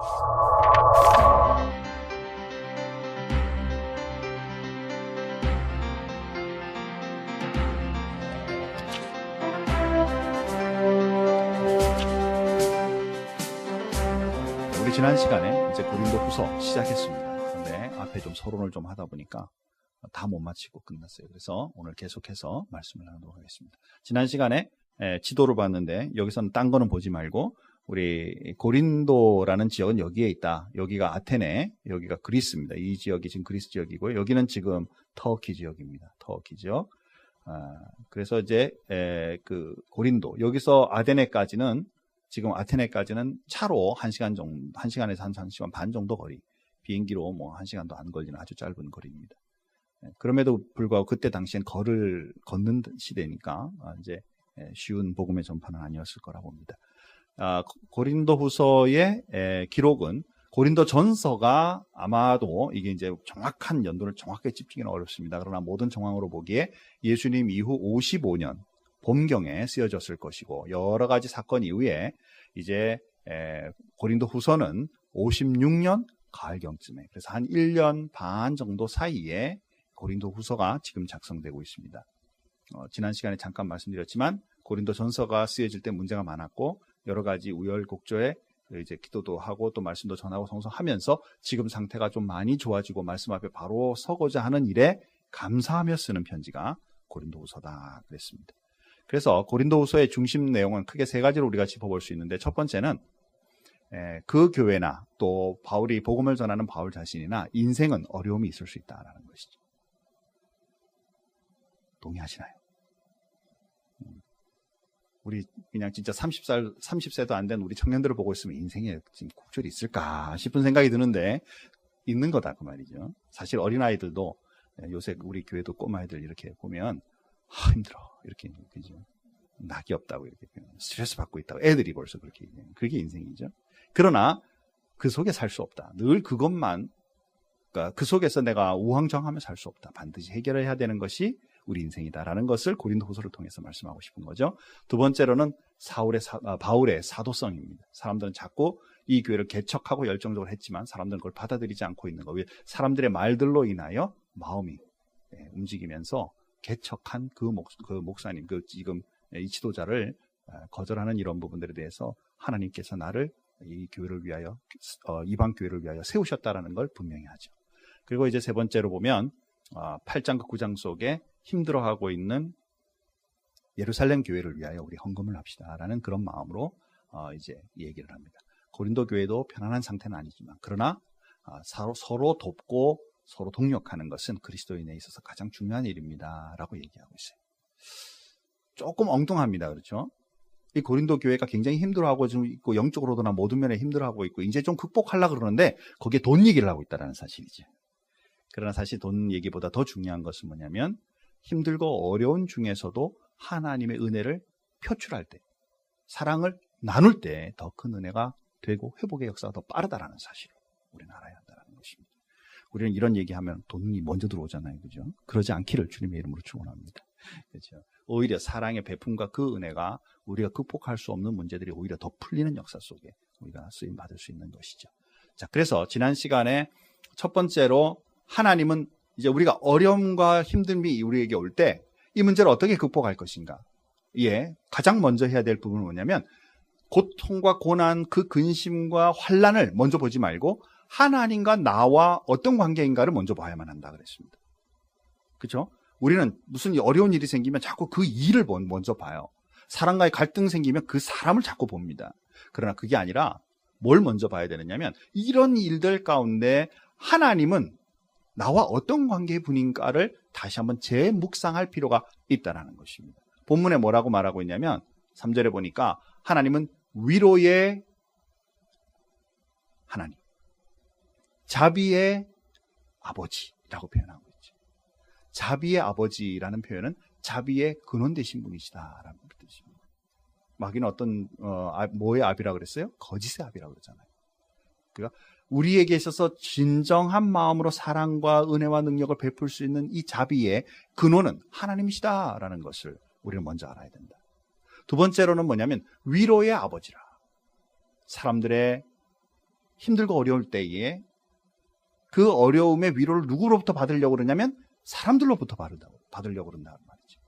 우리 지난 시간에 이제 고린도후서 시작했습니다. 그런데 앞에 좀 서론을 좀 하다 보니까 다 못 마치고 끝났어요. 그래서 오늘 계속해서 말씀을 나누도록 하겠습니다. 지난 시간에 지도를 봤는데 여기서는 딴 거는 보지 말고 우리 고린도라는 지역은 여기에 있다. 여기가 아테네, 여기가 그리스입니다. 이 지역이 지금 그리스 지역이고요. 여기는 지금 터키 지역입니다. 터키 지역. 그래서 이제 그 고린도 여기서 아테네까지는 지금 아테네까지는 차로 1시간 정도, 1시간에서 한 1시간 반 정도 거리, 비행기로 뭐 1시간도 안 걸리는 아주 짧은 거리입니다. 그럼에도 불구하고 그때 당시엔 걷는 시대니까 이제 쉬운 복음의 전파는 아니었을 거라 봅니다. 고린도후서의 기록은 고린도전서가 아마도 이게 이제 정확한 연도를 정확하게 짚기는 어렵습니다. 그러나 모든 정황으로 보기에 예수님 이후 55년 봄경에 쓰여졌을 것이고 여러 가지 사건 이후에 이제 고린도후서는 56년 가을경쯤에 그래서 한 1년 반 정도 사이에 고린도후서가 지금 작성되고 있습니다. 지난 시간에 잠깐 말씀드렸지만 고린도전서가 쓰여질 때 문제가 많았고 여러 가지 우열곡절에 이제 기도도 하고 또 말씀도 전하고 성성하면서 지금 상태가 좀 많이 좋아지고 말씀 앞에 바로 서고자 하는 일에 감사하며 쓰는 편지가 고린도후서다 그랬습니다. 그래서 고린도후서의 중심 내용은 크게 세 가지로 우리가 짚어볼 수 있는데 첫 번째는 그 교회나 또 바울이 복음을 전하는 바울 자신이나 인생은 어려움이 있을 수 있다는 것이죠. 동의하시나요? 우리 그냥 진짜 30세도 안 된 우리 청년들을 보고 있으면 인생에 지금 곡절이 있을까 싶은 생각이 드는데 있는 거다 그 말이죠. 사실 어린아이들도 요새 우리 교회도 꼬마애들 이렇게 보면 힘들어 이렇게 그죠? 낙이 없다고 이렇게 스트레스 받고 있다고 애들이 벌써 그렇게 얘기해요. 그게 인생이죠. 그러나 그 속에 살 수 없다. 늘 그것만 그러니까 그 속에서 내가 우왕좌왕하며 살 수 없다. 반드시 해결해야 되는 것이 우리 인생이다라는 것을 고린도후서를 통해서 말씀하고 싶은 거죠. 두 번째로는 바울의 사도성입니다. 사람들은 자꾸 이 교회를 개척하고 열정적으로 했지만 사람들은 그걸 받아들이지 않고 있는 거예요. 사람들의 말들로 인하여 마음이 움직이면서 개척한 그 목사님, 지금 이 지도자를 거절하는 이런 부분들에 대해서 하나님께서 나를 이 교회를 위하여 이방 교회를 위하여 세우셨다라는 걸 분명히 하죠. 그리고 이제 세 번째로 보면 8장과 9장 속에 힘들어하고 있는 예루살렘 교회를 위하여 우리 헌금을 합시다라는 그런 마음으로 이제 얘기를 합니다. 고린도 교회도 편안한 상태는 아니지만 그러나 서로 돕고 서로 동력하는 것은 그리스도인에 있어서 가장 중요한 일입니다라고 얘기하고 있어요. 조금 엉뚱합니다. 그렇죠? 이 고린도 교회가 굉장히 힘들어하고 좀 있고 영적으로도나 모든 면에 힘들어하고 있고 이제 좀 극복하려고 그러는데 거기에 돈 얘기를 하고 있다는 사실이죠. 그러나 사실 돈 얘기보다 더 중요한 것은 뭐냐면 힘들고 어려운 중에서도 하나님의 은혜를 표출할 때 사랑을 나눌 때 더 큰 은혜가 되고 회복의 역사가 더 빠르다는 사실을 우리는 알아야 한다는 것입니다. 우리는 이런 얘기하면 돈이 먼저 들어오잖아요. 그죠? 그러지 않기를 주님의 이름으로 축원합니다. 그렇죠? 오히려 사랑의 베품과 그 은혜가 우리가 극복할 수 없는 문제들이 오히려 더 풀리는 역사 속에 우리가 쓰임 받을 수 있는 것이죠. 자, 그래서 지난 시간에 첫 번째로 하나님은 이제 우리가 어려움과 힘듦이 우리에게 올 때 이 문제를 어떻게 극복할 것인가? 가장 먼저 해야 될 부분은 뭐냐면 고통과 고난, 그 근심과 환난을 먼저 보지 말고 하나님과 나와 어떤 관계인가를 먼저 봐야만 한다 그랬습니다. 그렇죠? 우리는 무슨 어려운 일이 생기면 자꾸 그 일을 먼저 봐요. 사람과의 갈등 생기면 그 사람을 자꾸 봅니다. 그러나 그게 아니라 뭘 먼저 봐야 되느냐면 이런 일들 가운데 하나님은 나와 어떤 관계의 분인가를 다시 한번 재묵상할 필요가 있다는 것입니다. 본문에 뭐라고 말하고 있냐면 3절에 보니까 하나님은 위로의 하나님, 자비의 아버지라고 표현하고 있죠. 자비의 아버지라는 표현은 자비의 근원 되신 분이시다라는 뜻입니다. 마귀는 어떤 뭐의 아비라고 그랬어요? 거짓의 아비라고 그러잖아요. 그러니까 우리에게 있어서 진정한 마음으로 사랑과 은혜와 능력을 베풀 수 있는 이 자비의 근원은 하나님이시다라는 것을 우리는 먼저 알아야 된다. 두 번째로는 뭐냐면 위로의 아버지라. 사람들의 힘들고 어려울 때에 그 어려움의 위로를 누구로부터 받으려고 그러냐면 사람들로부터 받으려고 그런다는 말이죠.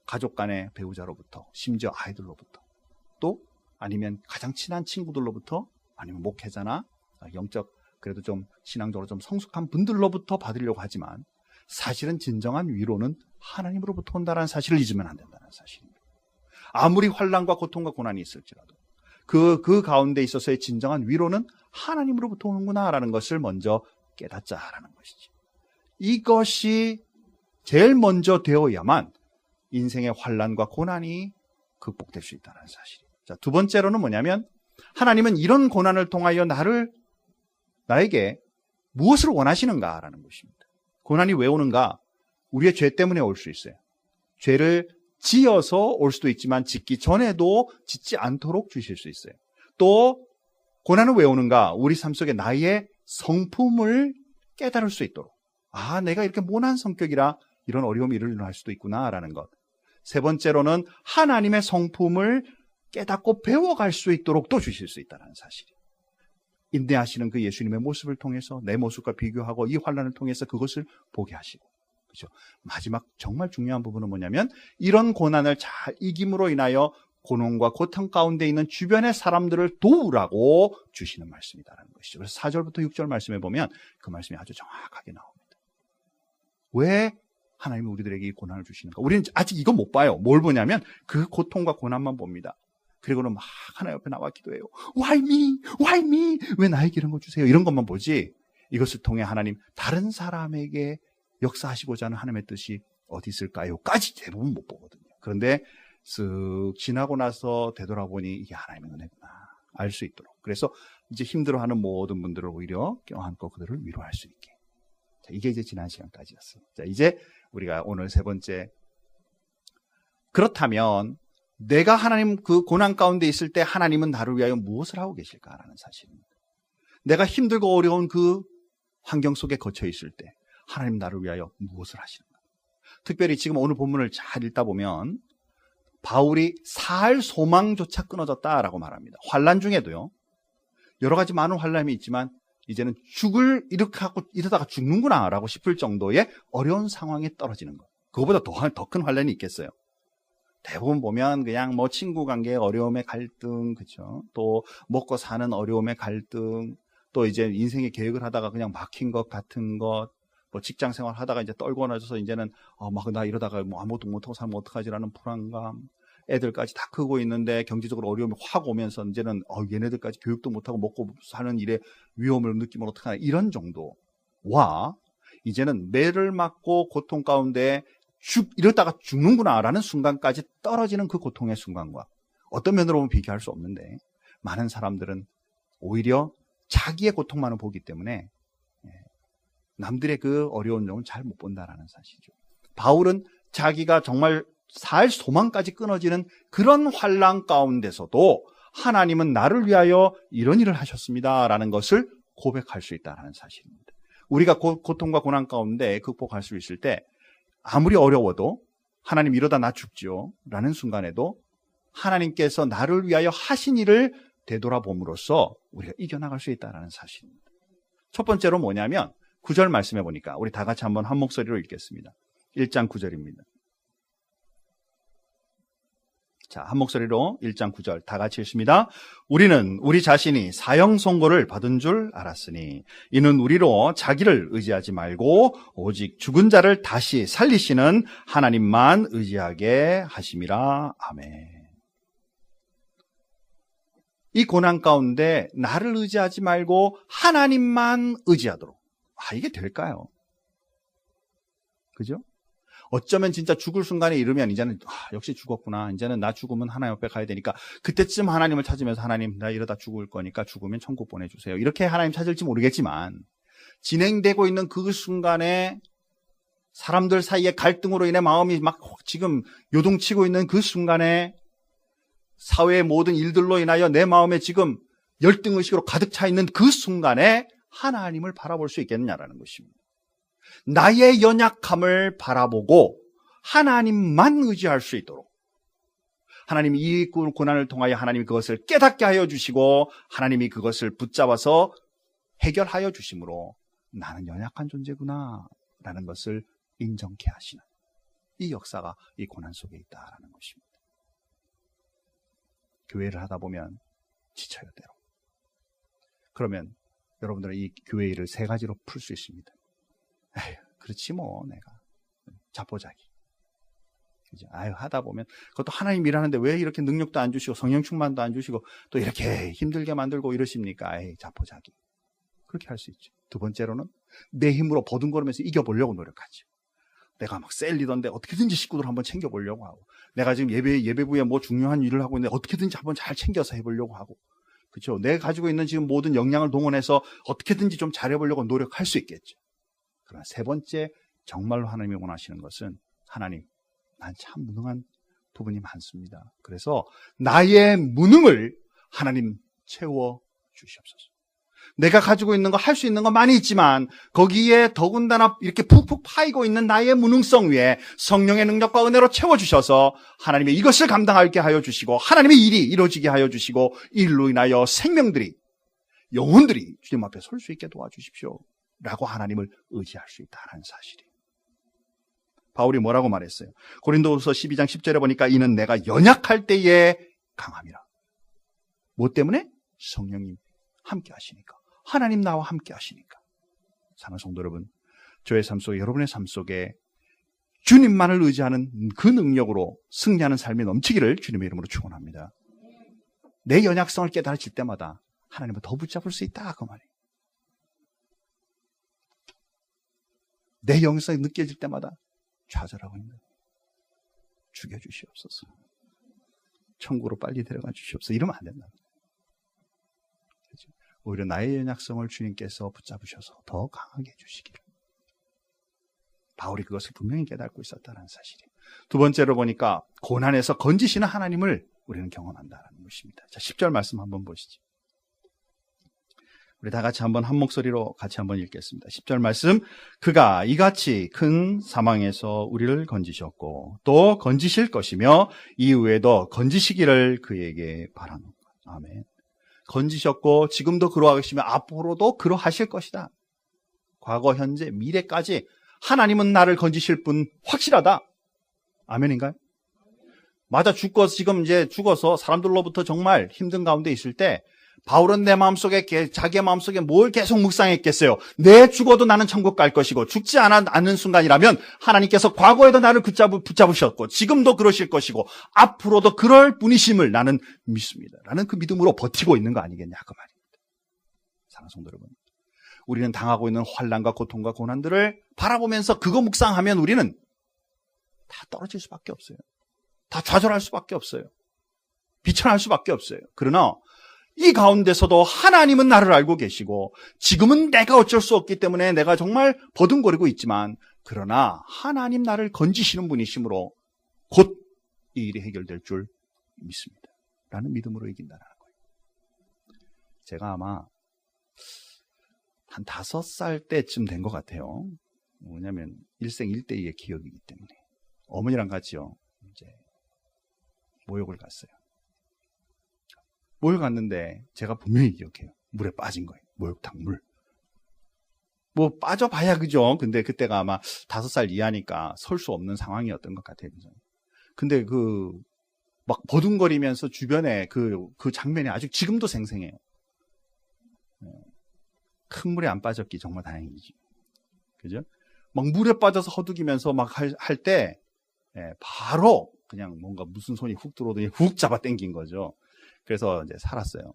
가족 간의 배우자로부터, 심지어 아이들로부터, 또 아니면 가장 친한 친구들로부터, 아니면 목회자나 영적 그래도 좀 신앙적으로 좀 성숙한 분들로부터 받으려고 하지만 사실은 진정한 위로는 하나님으로부터 온다는 사실을 잊으면 안 된다는 사실입니다. 아무리 환난과 고통과 고난이 있을지라도 그 가운데 있어서의 진정한 위로는 하나님으로부터 오는구나라는 것을 먼저 깨닫자라는 것이지. 이것이 제일 먼저 되어야만 인생의 환난과 고난이 극복될 수 있다는 사실이에요. 자, 두 번째로는 뭐냐면 하나님은 이런 고난을 통하여 나에게 무엇을 원하시는가라는 것입니다. 고난이 왜 오는가? 우리의 죄 때문에 올 수 있어요. 죄를 지어서 올 수도 있지만 짓기 전에도 짓지 않도록 주실 수 있어요. 또 고난은 왜 오는가? 우리 삶 속에 나의 성품을 깨달을 수 있도록. 아, 내가 이렇게 모난 성격이라 이런 어려움이 일어날 수도 있구나라는 것. 세 번째로는 하나님의 성품을 깨닫고 배워갈 수 있도록 또 주실 수 있다는 사실이에요. 인내하시는 그 예수님의 모습을 통해서 내 모습과 비교하고 이 환난을 통해서 그것을 보게 하시고, 그렇죠? 마지막 정말 중요한 부분은 뭐냐면 이런 고난을 잘 이김으로 인하여 고난과 고통 가운데 있는 주변의 사람들을 도우라고 주시는 말씀이다라는 것이죠. 그래서 4절부터 6절 말씀에 보면 그 말씀이 아주 정확하게 나옵니다. 왜 하나님이 우리들에게 이 고난을 주시는가? 우리는 아직 이거 못 봐요. 뭘 보냐면 그 고통과 고난만 봅니다. 그리고는 막 하나님 옆에 나와 기도해요. Why me? Why me? 왜 나에게 이런 거 주세요? 이런 것만 보지 이것을 통해 하나님 다른 사람에게 역사하시고자 하는 하나님의 뜻이 어디 있을까요? 까지 대부분 못 보거든요. 그런데 쓱 지나고 나서 되돌아보니 이게 하나님의 은혜구나 알 수 있도록. 그래서 이제 힘들어하는 모든 분들을 오히려 껴안고 그들을 위로할 수 있게. 자, 이게 이제 지난 시간까지였어요. 자, 이제 우리가 오늘 세 번째. 그렇다면 내가 하나님 그 고난 가운데 있을 때 하나님은 나를 위하여 무엇을 하고 계실까라는 사실입니다. 내가 힘들고 어려운 그 환경 속에 거쳐 있을 때 하나님 나를 위하여 무엇을 하시는가? 특별히 지금 오늘 본문을 잘 읽다 보면 바울이 살 소망조차 끊어졌다라고 말합니다. 환난 중에도요. 여러 가지 많은 환난이 있지만 이제는 이러다가 죽는구나라고 싶을 정도의 어려운 상황에 떨어지는 것. 그거보다 더 큰 환난이 있겠어요. 대부분 보면 그냥 뭐 친구 관계의 어려움의 갈등, 그렇죠? 또 먹고 사는 어려움의 갈등, 또 이제 인생의 계획을 하다가 그냥 막힌 것 같은 것, 뭐 직장 생활 하다가 이제 떨고 나져서 이제는 막 나 이러다가 뭐 아무것도 못하고 살면 어떡하지라는 불안감, 애들까지 다 크고 있는데 경제적으로 어려움이 확 오면서 이제는 얘네들까지 교육도 못하고 먹고 사는 일에 위험을 느끼면 어떡하나 이런 정도와 이제는 매를 맞고 고통 가운데 이러다가 죽는구나라는 순간까지 떨어지는 그 고통의 순간과 어떤 면으로 보면 비교할 수 없는데 많은 사람들은 오히려 자기의 고통만을 보기 때문에 남들의 그 어려운 점을 잘 못 본다라는 사실이죠. 바울은 자기가 정말 살 소망까지 끊어지는 그런 환난 가운데서도 하나님은 나를 위하여 이런 일을 하셨습니다라는 것을 고백할 수 있다는 사실입니다. 우리가 고통과 고난 가운데 극복할 수 있을 때 아무리 어려워도 하나님 이러다 나 죽지요 라는 순간에도 하나님께서 나를 위하여 하신 일을 되돌아봄으로써 우리가 이겨나갈 수 있다는 사실입니다. 첫 번째로 뭐냐면 9절 말씀해 보니까 우리 다 같이 한번 한 목소리로 읽겠습니다. 1장 9절입니다. 자, 한 목소리로 1장 9절 다 같이 읽습니다. 우리는 우리 자신이 사형 선고를 받은 줄 알았으니 이는 우리로 자기를 의지하지 말고 오직 죽은 자를 다시 살리시는 하나님만 의지하게 하심이라. 아멘. 이 고난 가운데 나를 의지하지 말고 하나님만 의지하도록. 이게 될까요? 그죠? 어쩌면 진짜 죽을 순간에 이르면 이제는 역시 죽었구나. 이제는 나 죽으면 하나님 옆에 가야 되니까 그때쯤 하나님을 찾으면서 하나님 나 이러다 죽을 거니까 죽으면 천국 보내주세요. 이렇게 하나님 찾을지 모르겠지만 진행되고 있는 그 순간에 사람들 사이의 갈등으로 인해 마음이 막 지금 요동치고 있는 그 순간에 사회의 모든 일들로 인하여 내 마음에 지금 열등의식으로 가득 차 있는 그 순간에 하나님을 바라볼 수 있겠느냐라는 것입니다. 나의 연약함을 바라보고 하나님만 의지할 수 있도록 하나님이 이 고난을 통하여 하나님이 그것을 깨닫게 하여 주시고 하나님이 그것을 붙잡아서 해결하여 주심으로 나는 연약한 존재구나 라는 것을 인정케 하시는 이 역사가 이 고난 속에 있다라는 것입니다. 교회를 하다 보면 지쳐요, 때로. 그러면 여러분들은 이 교회 일을 세 가지로 풀 수 있습니다. 에휴, 그렇지 뭐 내가 자포자기. 그죠? 아유, 하다 보면 그것도 하나님 일하는데 왜 이렇게 능력도 안 주시고 성령 충만도 안 주시고 또 이렇게 힘들게 만들고 이러십니까? 에이, 자포자기. 그렇게 할 수 있죠. 두 번째로는 내 힘으로 버둥거리면서 이겨보려고 노력하죠. 내가 막 셀 리더인데 어떻게든지 식구들 한번 챙겨보려고 하고, 내가 지금 예배부에 뭐 중요한 일을 하고 있는데 어떻게든지 한번 잘 챙겨서 해보려고 하고, 그렇죠? 내가 가지고 있는 지금 모든 역량을 동원해서 어떻게든지 좀 잘해보려고 노력할 수 있겠죠. 그러나 세 번째, 정말로 하나님이 원하시는 것은, 하나님, 난 참 무능한 부분이 많습니다. 그래서 나의 무능을 하나님 채워 주시옵소서. 내가 가지고 있는 거, 할 수 있는 거 많이 있지만 거기에 더군다나 이렇게 푹푹 파이고 있는 나의 무능성 위에 성령의 능력과 은혜로 채워주셔서 하나님의 이것을 감당하게 하여 주시고 하나님의 일이 이루어지게 하여 주시고 일로 인하여 생명들이, 영혼들이 주님 앞에 설 수 있게 도와주십시오 라고 하나님을 의지할 수 있다는 사실이에요. 바울이 뭐라고 말했어요? 고린도후서 12장 10절에 보니까 이는 내가 연약할 때에 강함이라. 뭐 때문에? 성령님 함께 하시니까. 하나님 나와 함께 하시니까. 사랑하는 성도 여러분, 저의 삶 속에, 여러분의 삶 속에 주님만을 의지하는 그 능력으로 승리하는 삶이 넘치기를 주님의 이름으로 축원합니다. 내 연약성을 깨달아질 때마다 하나님을 더 붙잡을 수 있다, 그 말이에요. 내 영성이 느껴질 때마다 좌절하고 있는, 죽여주시옵소서, 천국으로 빨리 데려가 주시옵소서, 이러면 안 된다. 오히려 나의 연약성을 주님께서 붙잡으셔서 더 강하게 해주시기를. 바울이 그것을 분명히 깨닫고 있었다는 사실이에요. 두 번째로 보니까 고난에서 건지시는 하나님을 우리는 경험한다는 것입니다. 자, 10절 말씀 한번 보시죠. 우리 다 같이 한번 한 목소리로 같이 한번 읽겠습니다. 10절 말씀, 그가 이같이 큰 사망에서 우리를 건지셨고 또 건지실 것이며 이후에도 건지시기를 그에게 바라는 것. 아멘. 건지셨고 지금도 그러하시며 앞으로도 그러하실 것이다. 과거, 현재, 미래까지 하나님은 나를 건지실 분 확실하다. 아멘인가요? 맞아, 지금 이제 죽어서 사람들로부터 정말 힘든 가운데 있을 때 바울은 내 마음속에, 자기의 마음속에 뭘 계속 묵상했겠어요? 내 죽어도 나는 천국 갈 것이고 죽지 않는 순간이라면 하나님께서 과거에도 나를 붙잡으셨고 지금도 그러실 것이고 앞으로도 그럴 분이심을 나는 믿습니다. 라는 그 믿음으로 버티고 있는 거 아니겠냐, 그 말입니다. 사랑하는 성도 여러분, 우리는 당하고 있는 환난과 고통과 고난들을 바라보면서 그거 묵상하면 우리는 다 떨어질 수밖에 없어요. 다 좌절할 수밖에 없어요. 비천할 수밖에 없어요. 그러나 이 가운데서도 하나님은 나를 알고 계시고 지금은 내가 어쩔 수 없기 때문에 내가 정말 버둥거리고 있지만, 그러나 하나님 나를 건지시는 분이시므로 곧 이 일이 해결될 줄 믿습니다. 라는 믿음으로 이긴다는 거예요. 제가 아마 한 5살 때쯤 된 것 같아요. 왜냐하면 일생 일대의 기억이기 때문에. 어머니랑 같이요, 이제 모욕을 갔어요. 모욕 갔는데 제가 분명히 기억해요. 물에 빠진 거예요. 목욕탕 물. 뭐 빠져봐야 그죠. 근데 그때가 아마 5살 이하니까 설 수 없는 상황이었던 것 같아요. 그죠? 근데 막 버둥거리면서 주변에 그 장면이 아직 지금도 생생해요. 큰 물에 안 빠졌기 정말 다행이지. 그죠? 막 물에 빠져서 허둥이면서 막 할 때, 바로 그냥 뭔가 무슨 손이 훅 들어오더니 훅 잡아 당긴 거죠. 그래서 이제 살았어요.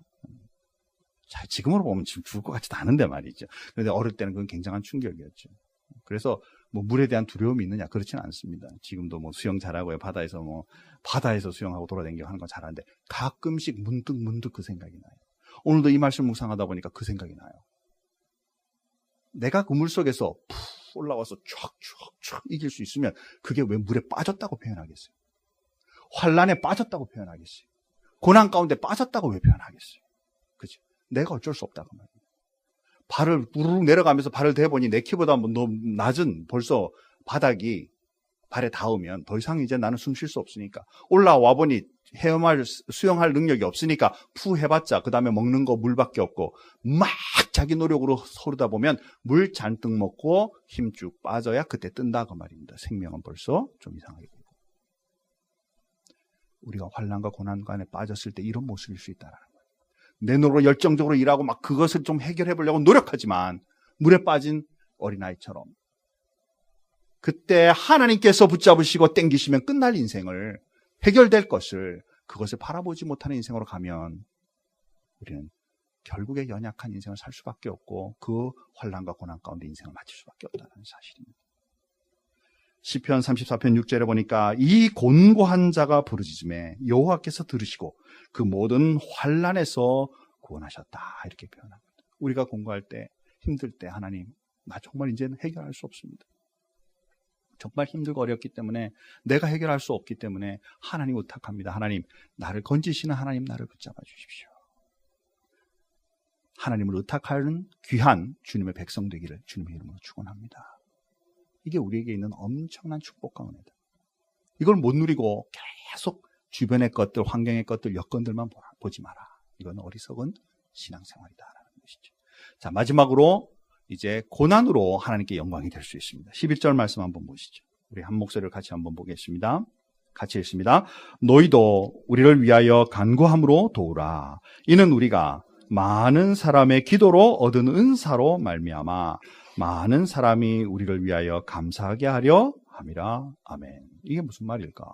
자, 지금으로 보면 지금 죽을 것 같지도 않은데 말이죠. 그런데 어릴 때는 그건 굉장한 충격이었죠. 그래서 뭐 물에 대한 두려움이 있느냐? 그렇지는 않습니다. 지금도 뭐 수영 잘하고요. 바다에서 수영하고 돌아다니고 하는 건 잘하는데 가끔씩 문득 그 생각이 나요. 오늘도 이 말씀 묵상하다 보니까 그 생각이 나요. 내가 그 물 속에서 푹 올라와서 촥 이길 수 있으면 그게 왜 물에 빠졌다고 표현하겠어요? 환란에 빠졌다고 표현하겠어요? 고난 가운데 빠졌다고 왜 표현하겠어요? 그죠? 내가 어쩔 수 없다고 말이에요. 발을 우르르 내려가면서 발을 대보니 내 키보다 더 낮은 벌써 바닥이 발에 닿으면 더 이상 이제 나는 숨 쉴 수 없으니까 올라와 보니 수영할 능력이 없으니까 푸 해봤자 그 다음에 먹는 거 물밖에 없고 막 자기 노력으로 서르다 보면 물 잔뜩 먹고 힘 쭉 빠져야 그때 뜬다 그 말입니다. 생명은 벌써 좀 이상하게 보이고 우리가 환난과 고난간에 빠졌을 때 이런 모습일 수 있다는 거예요. 내 노력으로 열정적으로 일하고 막 그것을 좀 해결해 보려고 노력하지만 물에 빠진 어린아이처럼 그때 하나님께서 붙잡으시고 땡기시면 끝날 인생을 해결될 것을 그것을 바라보지 못하는 인생으로 가면 우리는 결국에 연약한 인생을 살 수밖에 없고 그 환난과 고난 가운데 인생을 마칠 수밖에 없다는 사실입니다. 시편 34편 6절에 보니까 이 곤고한 자가 부르짖음에 여호와께서 들으시고 그 모든 환난에서 구원하셨다 이렇게 표현합니다. 우리가 곤고할 때 힘들 때 하나님 나 정말 이제는 해결할 수 없습니다. 정말 힘들고 어렵기 때문에 내가 해결할 수 없기 때문에 하나님 의탁합니다. 하나님 나를 건지시는 하나님 나를 붙잡아 주십시오. 하나님을 의탁하는 귀한 주님의 백성 되기를 주님의 이름으로 축원합니다. 이게 우리에게 있는 엄청난 축복과 은혜다. 이걸 못 누리고 계속 주변의 것들, 환경의 것들, 여건들만 보지 마라. 이건 어리석은 신앙생활이다라는 것이죠. 자, 마지막으로 이제 고난으로 하나님께 영광이 될 수 있습니다. 11절 말씀 한번 보시죠. 우리 한 목소리를 같이 한번 보겠습니다. 같이 읽습니다. 너희도 우리를 위하여 간구함으로 도우라. 이는 우리가 많은 사람의 기도로 얻은 은사로 말미암아 많은 사람이 우리를 위하여 감사하게 하려 함이라. 아멘. 이게 무슨 말일까?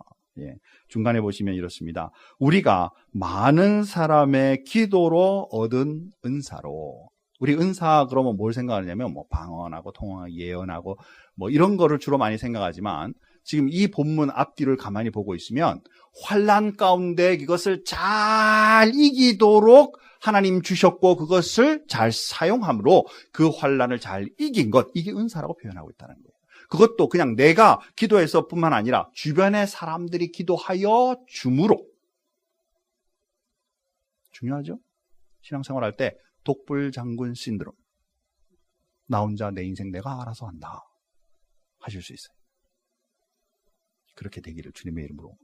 예, 중간에 보시면 이렇습니다. 우리가 많은 사람의 기도로 얻은 은사로. 우리 은사 그러면 뭘 생각하냐면 뭐 방언하고 통언하고 예언하고 뭐 이런 거를 주로 많이 생각하지만 지금 이 본문 앞뒤를 가만히 보고 있으면 환난 가운데 이것을 잘 이기도록 하나님 주셨고 그것을 잘 사용함으로 그 환난을 잘 이긴 것, 이게 은사라고 표현하고 있다는 거예요. 그것도 그냥 내가 기도해서 뿐만 아니라 주변의 사람들이 기도하여 줌으로. 중요하죠? 신앙생활 할 때 독불장군 신드롬. 나 혼자 내 인생 내가 알아서 한다 하실 수 있어요. 그렇게 되기를 주님의 이름으로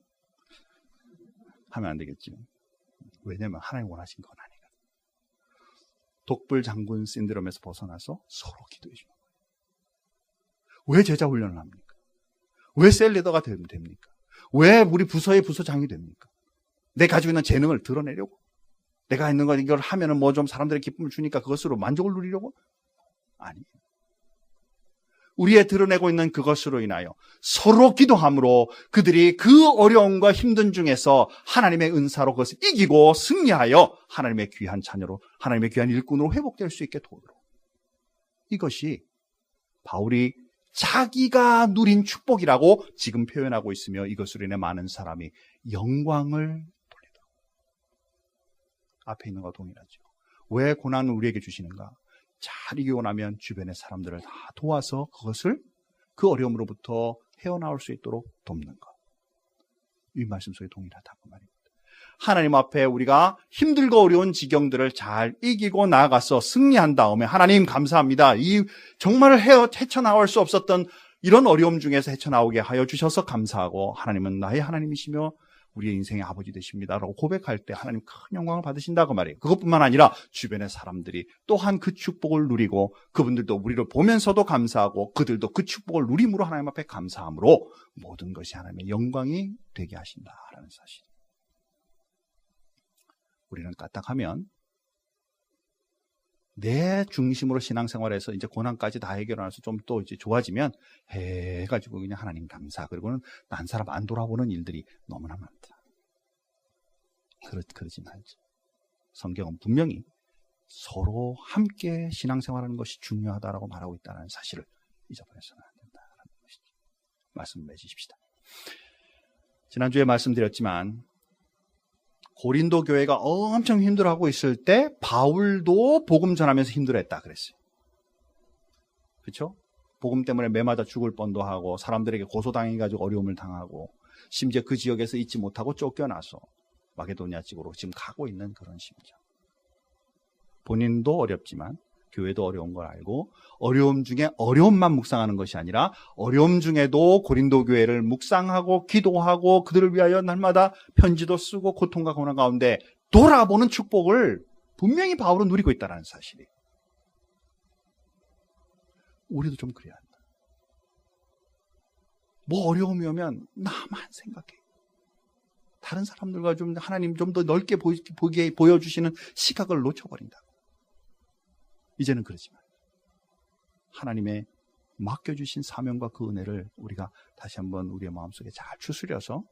하면 안 되겠죠. 왜냐하면 하나님 원하신 건 아니거든요. 독불장군 신드롬에서 벗어나서 서로 기도해 주는 거예요. 왜 제자 훈련을 합니까? 왜 셀 리더가 됩니까? 왜 우리 부서의 부서장이 됩니까? 내 가지고 있는 재능을 드러내려고? 내가 있는 거 이걸 하면은 뭐 좀 사람들의 기쁨을 주니까 그것으로 만족을 누리려고? 아니에요. 우리의 드러내고 있는 그것으로 인하여 서로 기도함으로 그들이 그 어려움과 힘든 중에서 하나님의 은사로 그것을 이기고 승리하여 하나님의 귀한 자녀로, 하나님의 귀한 일꾼으로 회복될 수 있게 도우도록. 이것이 바울이 자기가 누린 축복이라고 지금 표현하고 있으며 이것으로 인해 많은 사람이 영광을 돌리도록. 앞에 있는 것과 동일하죠. 왜 고난을 우리에게 주시는가? 잘 이기고 나면 주변의 사람들을 다 도와서 그것을 그 어려움으로부터 헤어나올 수 있도록 돕는 것. 이 말씀 속에 동일하다고 말입니다. 하나님 앞에 우리가 힘들고 어려운 지경들을 잘 이기고 나아가서 승리한 다음에 하나님 감사합니다. 이 정말 헤쳐나올 수 없었던 이런 어려움 중에서 헤쳐나오게 하여 주셔서 감사하고 하나님은 나의 하나님이시며 우리의 인생의 아버지 되십니다라고 고백할 때 하나님 큰 영광을 받으신다고 말이에요. 그것뿐만 아니라 주변의 사람들이 또한 그 축복을 누리고 그분들도 우리를 보면서도 감사하고 그들도 그 축복을 누림으로 하나님 앞에 감사함으로 모든 것이 하나님의 영광이 되게 하신다라는 사실. 우리는 까딱하면 내 중심으로 신앙생활에서 이제 고난까지 다 해결하면서 좀 또 이제 좋아지면 해가지고 그냥 하나님 감사. 그리고는 난 사람 안 돌아보는 일들이 너무나 많다. 그러지 말지. 성경은 분명히 서로 함께 신앙생활하는 것이 중요하다라고 말하고 있다는 사실을 잊어버려서는 안 된다라는 것이죠. 말씀 맺으십시다. 지난주에 말씀드렸지만 고린도 교회가 엄청 힘들어하고 있을 때 바울도 복음 전하면서 힘들어했다 그랬어요. 그렇죠? 복음 때문에 매맞아 죽을 뻔도 하고 사람들에게 고소당해가지고 어려움을 당하고 심지어 그 지역에서 있지 못하고 쫓겨나서 마게도니아 지구로 지금 가고 있는 그런 심정. 본인도 어렵지만 교회도 어려운 걸 알고 어려움 중에 어려움만 묵상하는 것이 아니라 어려움 중에도 고린도 교회를 묵상하고 기도하고 그들을 위하여 날마다 편지도 쓰고 고통과 고난 가운데 돌아보는 축복을 분명히 바울은 누리고 있다는 사실이. 우리도 좀 그래야 한다. 뭐 어려움이 오면 나만 생각해. 다른 사람들과 좀 하나님 좀 더 넓게 보여주시는 시각을 놓쳐버린다고. 이제는 그러지 말고 하나님의 맡겨주신 사명과 그 은혜를 우리가 다시 한번 우리의 마음속에 잘 추스려서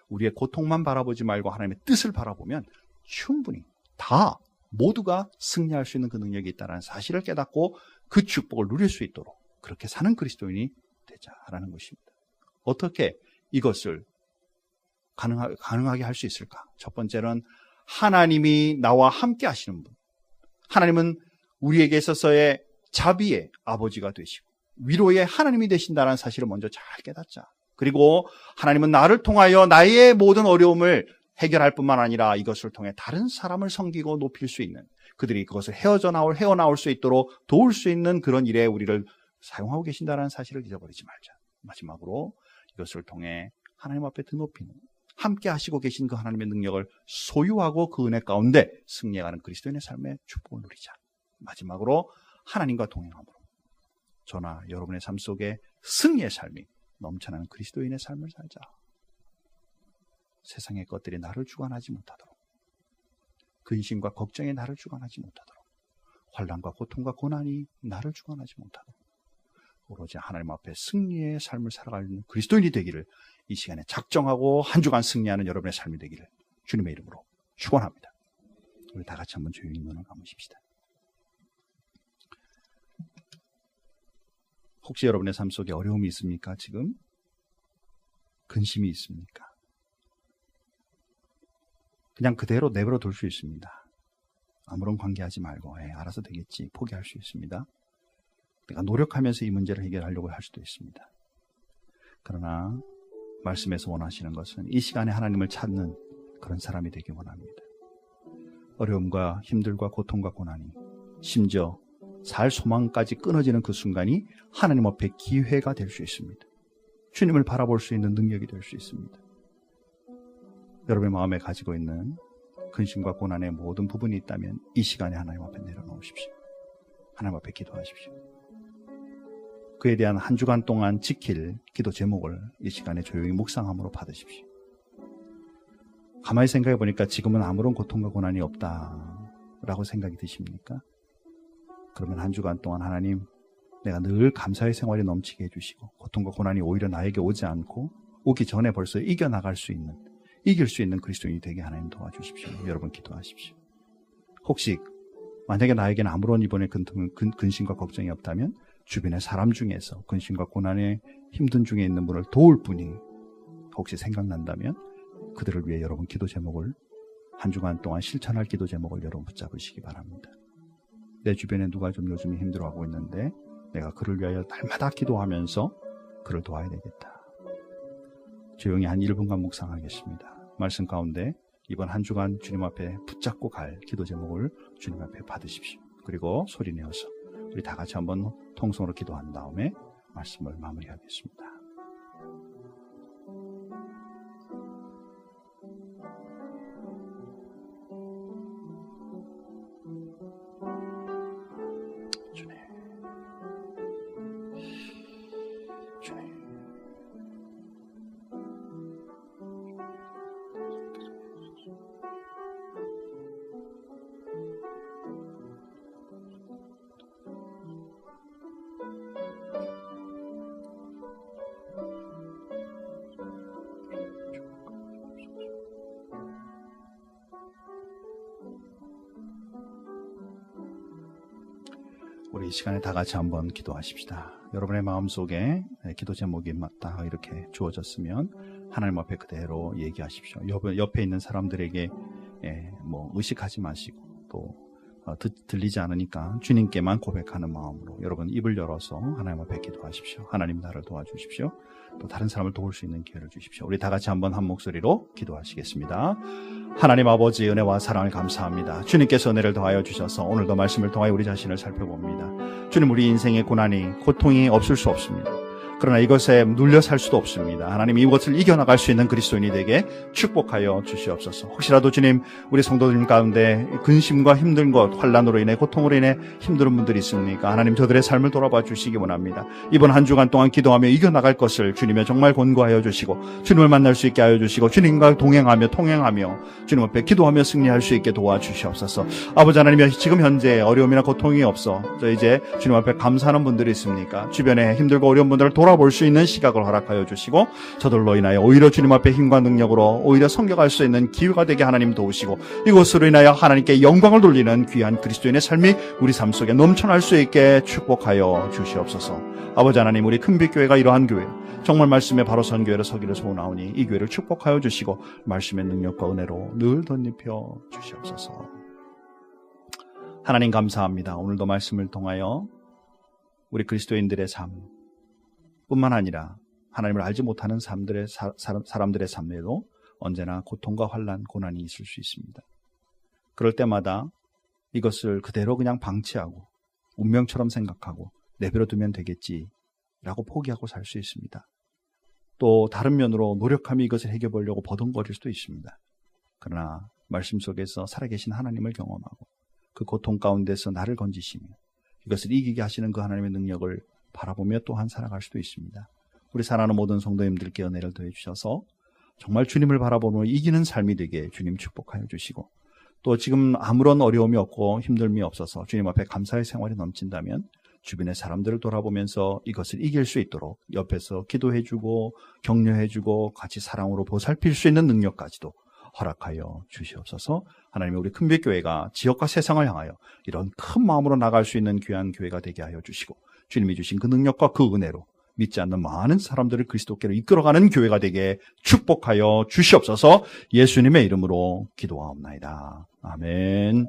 우리의 고통만 바라보지 말고 하나님의 뜻을 바라보면 충분히 다 모두가 승리할 수 있는 그 능력이 있다는 사실을 깨닫고 그 축복을 누릴 수 있도록 그렇게 사는 그리스도인이 되자라는 것입니다. 어떻게 이것을 가능하게 할 수 있을까? 첫 번째는 하나님이 나와 함께 하시는 분. 하나님은 우리에게 있어서의 자비의 아버지가 되시고 위로의 하나님이 되신다는 사실을 먼저 잘 깨닫자. 그리고 하나님은 나를 통하여 나의 모든 어려움을 해결할 뿐만 아니라 이것을 통해 다른 사람을 섬기고 높일 수 있는, 그들이 그것을 헤어나올 수 있도록 도울 수 있는 그런 일에 우리를 사용하고 계신다는 사실을 잊어버리지 말자. 마지막으로 이것을 통해 하나님 앞에 드높이는, 함께 하시고 계신 그 하나님의 능력을 소유하고 그 은혜 가운데 승리해가는 그리스도인의 삶의 축복을 누리자. 마지막으로 하나님과 동행함으로 저나 여러분의 삶 속에 승리의 삶이 넘쳐나는 그리스도인의 삶을 살자. 세상의 것들이 나를 주관하지 못하도록, 근심과 걱정이 나를 주관하지 못하도록, 환난과 고통과 고난이 나를 주관하지 못하도록 오로지 하나님 앞에 승리의 삶을 살아가는 그리스도인이 되기를 이 시간에 작정하고 한 주간 승리하는 여러분의 삶이 되기를 주님의 이름으로 축원합니다. 우리 다 같이 한번 조용히 눈을 감으십시다. 혹시 여러분의 삶 속에 어려움이 있습니까? 지금? 근심이 있습니까? 그냥 그대로 내버려 둘 수 있습니다. 아무런 관계하지 말고 알아서 되겠지 포기할 수 있습니다. 내가 노력하면서 이 문제를 해결하려고 할 수도 있습니다. 그러나 말씀에서 원하시는 것은 이 시간에 하나님을 찾는 그런 사람이 되기 원합니다. 어려움과 힘들과 고통과 고난이 심지어 살 소망까지 끊어지는 그 순간이 하나님 앞에 기회가 될 수 있습니다. 주님을 바라볼 수 있는 능력이 될 수 있습니다. 여러분의 마음에 가지고 있는 근심과 고난의 모든 부분이 있다면 이 시간에 하나님 앞에 내려놓으십시오. 하나님 앞에 기도하십시오. 그에 대한 한 주간 동안 지킬 기도 제목을 이 시간에 조용히 묵상함으로 받으십시오. 가만히 생각해 보니까 지금은 아무런 고통과 고난이 없다라고 생각이 드십니까? 그러면 한 주간 동안 하나님, 내가 늘 감사의 생활이 넘치게 해주시고 고통과 고난이 오히려 나에게 오지 않고 오기 전에 벌써 이겨나갈 수 있는, 이길 수 있는 그리스도인이 되게 하나님 도와주십시오. 여러분 기도하십시오. 혹시 만약에 나에게는 아무런 이번에 근심과 걱정이 없다면 주변의 사람 중에서 근심과 고난에 힘든 중에 있는 분을 도울 분이 혹시 생각난다면 그들을 위해 여러분 기도 제목을, 한 주간 동안 실천할 기도 제목을 여러분 붙잡으시기 바랍니다. 내 주변에 누가 좀 요즘에 힘들어하고 있는데 내가 그를 위하여 날마다 기도하면서 그를 도와야 되겠다. 조용히 한 1분간 묵상하겠습니다. 말씀 가운데 이번 한 주간 주님 앞에 붙잡고 갈 기도 제목을 주님 앞에 받으십시오. 그리고 소리 내어서 우리 다 같이 한번 통성으로 기도한 다음에 말씀을 마무리하겠습니다. 우리 이 시간에 다 같이 한번 기도하십시다. 여러분의 마음속에 기도 제목이 딱 이렇게 주어졌으면 하나님 앞에 그대로 얘기하십시오. 옆에 있는 사람들에게 뭐 의식하지 마시고 또 들리지 않으니까 주님께만 고백하는 마음으로 여러분 입을 열어서 하나님 앞에 기도하십시오. 하나님 나를 도와주십시오. 또 다른 사람을 도울 수 있는 기회를 주십시오. 우리 다 같이 한번 한 목소리로 기도하시겠습니다. 하나님 아버지 은혜와 사랑을 감사합니다. 주님께서 은혜를 더하여 주셔서 오늘도 말씀을 통하여 우리 자신을 살펴봅니다. 주님, 우리 인생의 고난이, 고통이 없을 수 없습니다. 그러나 이것에 눌려 살 수도 없습니다. 하나님, 이것을 이겨나갈 수 있는 그리스도인이 되게 축복하여 주시옵소서. 혹시라도 주님, 우리 성도들 가운데 근심과 힘든 것, 환난으로 인해, 고통으로 인해 힘든 분들이 있습니까? 하나님, 저들의 삶을 돌아봐 주시기 원합니다. 이번 한 주간 동안 기도하며 이겨나갈 것을 주님의 정말 권고하여 주시고, 주님을 만날 수 있게 하여 주시고, 주님과 동행하며 통행하며 주님 앞에 기도하며 승리할 수 있게 도와주시옵소서. 아버지 하나님, 지금 현재 어려움이나 고통이 없어 저 이제 주님 앞에 감사하는 분들이 있습니까? 주변에 힘들고 어려운 분들을 돌아볼 수 있는 시각을 허락하여 주시고, 저들로 인하여 오히려 주님 앞에 힘과 능력으로 오히려 섬겨갈 수 있는 기회가 되게 하나님 도우시고, 이것으로 인하여 하나님께 영광을 돌리는 귀한 그리스도인의 삶이 우리 삶 속에 넘쳐날 수 있게 축복하여 주시옵소서. 아버지 하나님, 우리 큰빛교회가 이러한 교회, 정말 말씀에 바로 선 교회로 서기를 소원하오니 이 교회를 축복하여 주시고 말씀의 능력과 은혜로 늘 덧입혀 주시옵소서. 하나님 감사합니다. 오늘도 말씀을 통하여 우리 그리스도인들의 삶 뿐만 아니라 하나님을 알지 못하는 사람들의 삶에도 언제나 고통과 환난, 고난이 있을 수 있습니다. 그럴 때마다 이것을 그대로 그냥 방치하고 운명처럼 생각하고 내버려두면 되겠지라고 포기하고 살 수 있습니다. 또 다른 면으로 노력하며 이것을 해결하려고 버둥거릴 수도 있습니다. 그러나 말씀 속에서 살아계신 하나님을 경험하고 그 고통 가운데서 나를 건지시며 이것을 이기게 하시는 그 하나님의 능력을 바라보며 또한 살아갈 수도 있습니다. 우리 사랑하는 모든 성도님들께 은혜를 더해 주셔서 정말 주님을 바라보며 이기는 삶이 되게 주님 축복하여 주시고, 또 지금 아무런 어려움이 없고 힘듦이 없어서 주님 앞에 감사의 생활이 넘친다면 주변의 사람들을 돌아보면서 이것을 이길 수 있도록 옆에서 기도해주고 격려해주고 같이 사랑으로 보살필 수 있는 능력까지도 허락하여 주시옵소서. 하나님, 우리 큰빛교회가 지역과 세상을 향하여 이런 큰 마음으로 나갈 수 있는 귀한 교회가 되게 하여 주시고, 주님이 주신 그 능력과 그 은혜로 믿지 않는 많은 사람들을 그리스도께로 이끌어가는 교회가 되게 축복하여 주시옵소서. 예수님의 이름으로 기도하옵나이다. 아멘.